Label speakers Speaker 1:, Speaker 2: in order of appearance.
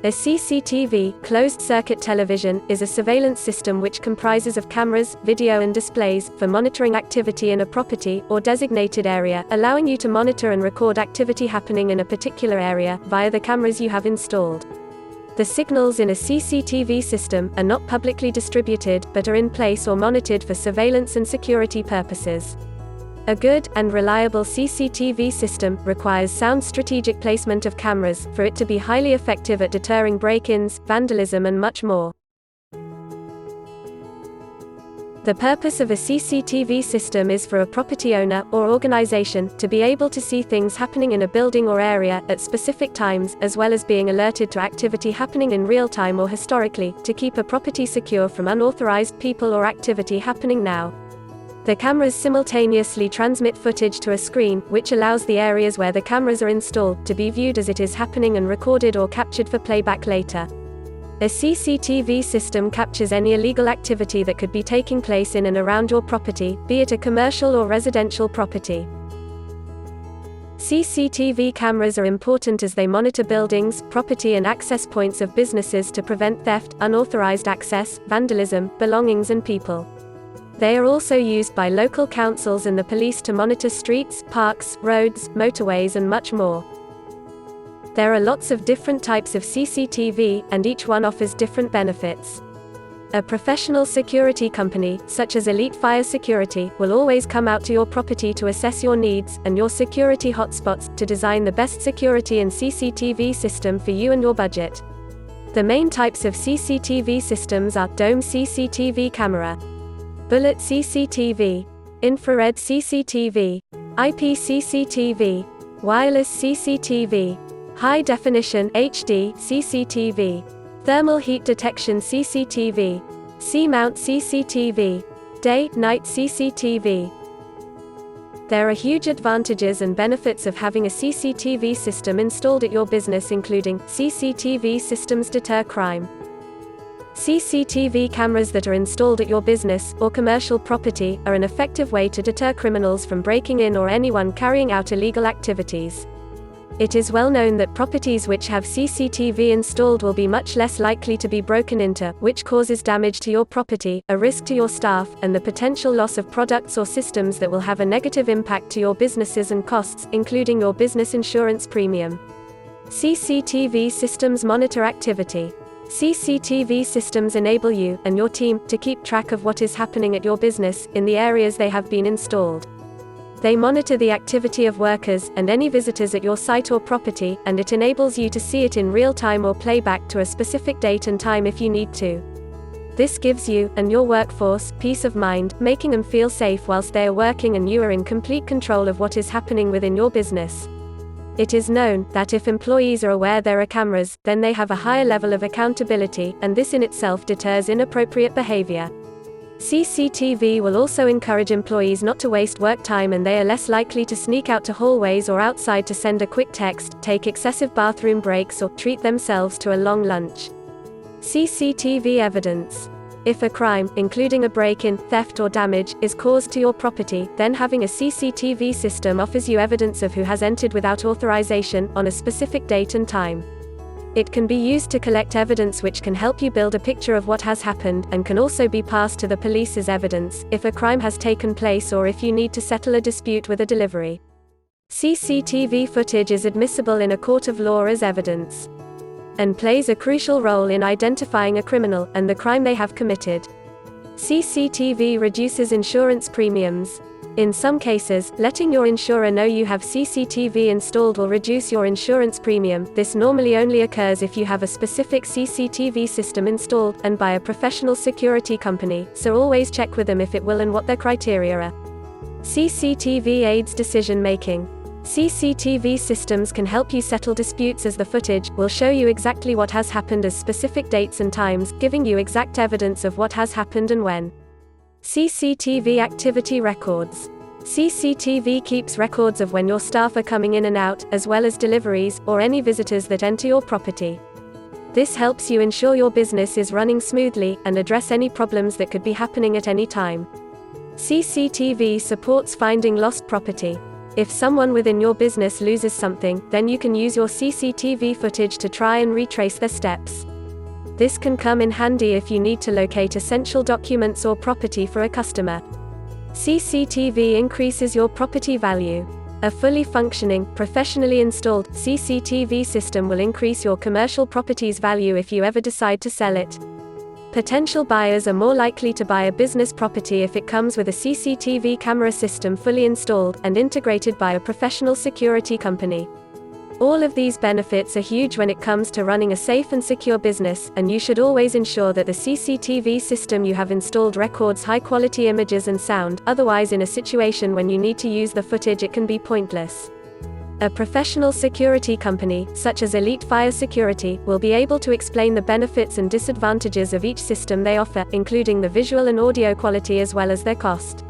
Speaker 1: A CCTV, closed-circuit television, is a surveillance system which comprises of cameras, video and displays, for monitoring activity in a property or designated area, allowing you to monitor and record activity happening in a particular area, via the cameras you have installed. The signals in a CCTV system are not publicly distributed, but are in place or monitored for surveillance and security purposes. A good and reliable CCTV system requires sound strategic placement of cameras, for it to be highly effective at deterring break-ins, vandalism and much more. The purpose of a CCTV system is for a property owner, or organization, to be able to see things happening in a building or area, at specific times, as well as being alerted to activity happening in real time or historically, to keep a property secure from unauthorized people or activity happening now. The cameras simultaneously transmit footage to a screen, which allows the areas where the cameras are installed to be viewed as it is happening and recorded or captured for playback later. A CCTV system captures any illegal activity that could be taking place in and around your property, be it a commercial or residential property. CCTV cameras are important as they monitor buildings, property and access points of businesses to prevent theft, unauthorized access, vandalism, belongings and people. They are also used by local councils and the police to monitor streets, parks, roads, motorways and much more. There are lots of different types of CCTV, and each one offers different benefits. A professional security company, such as Elite Fire Security, will always come out to your property to assess your needs, and your security hotspots, to design the best security and CCTV system for you and your budget. The main types of CCTV systems are dome CCTV camera, bullet CCTV, infrared CCTV, IP CCTV, wireless CCTV, high definition HD CCTV, thermal heat detection CCTV, C-mount CCTV, day-night CCTV. There are huge advantages and benefits of having a CCTV system installed at your business, including CCTV systems deter crime. CCTV cameras that are installed at your business or commercial property are an effective way to deter criminals from breaking in or anyone carrying out illegal activities. It is well known that properties which have CCTV installed will be much less likely to be broken into, which causes damage to your property, a risk to your staff, and the potential loss of products or systems that will have a negative impact to your businesses and costs, including your business insurance premium. CCTV systems monitor activity. CCTV systems enable you, and your team, to keep track of what is happening at your business, in the areas they have been installed. They monitor the activity of workers, and any visitors at your site or property, and it enables you to see it in real time or play back to a specific date and time if you need to. This gives you, and your workforce, peace of mind, making them feel safe whilst they are working and you are in complete control of what is happening within your business. It is known that if employees are aware there are cameras, then they have a higher level of accountability, and this in itself deters inappropriate behavior. CCTV will also encourage employees not to waste work time, and they are less likely to sneak out to hallways or outside to send a quick text, take excessive bathroom breaks or treat themselves to a long lunch. CCTV evidence. If a crime, including a break-in, theft or damage, is caused to your property, then having a CCTV system offers you evidence of who has entered without authorization, on a specific date and time. It can be used to collect evidence which can help you build a picture of what has happened, and can also be passed to the police as evidence, if a crime has taken place or if you need to settle a dispute with a delivery. CCTV footage is admissible in a court of law as evidence, and plays a crucial role in identifying a criminal, and the crime they have committed. CCTV reduces insurance premiums. In some cases, letting your insurer know you have CCTV installed will reduce your insurance premium. This normally only occurs if you have a specific CCTV system installed, and by a professional security company, so always check with them if it will and what their criteria are. CCTV aids decision making. CCTV systems can help you settle disputes as the footage will show you exactly what has happened as specific dates and times, giving you exact evidence of what has happened and when. CCTV activity records. CCTV keeps records of when your staff are coming in and out, as well as deliveries, or any visitors that enter your property. This helps you ensure your business is running smoothly, and address any problems that could be happening at any time. CCTV supports finding lost property. If someone within your business loses something, then you can use your CCTV footage to try and retrace their steps. This can come in handy if you need to locate essential documents or property for a customer. CCTV increases your property value. A fully functioning, professionally installed CCTV system will increase your commercial property's value if you ever decide to sell it. Potential buyers are more likely to buy a business property if it comes with a CCTV camera system fully installed and integrated by a professional security company. All of these benefits are huge when it comes to running a safe and secure business, and you should always ensure that the CCTV system you have installed records high-quality images and sound, otherwise in a situation when you need to use the footage it can be pointless. A professional security company, such as Elite Fire Security, will be able to explain the benefits and disadvantages of each system they offer, including the visual and audio quality as well as their cost.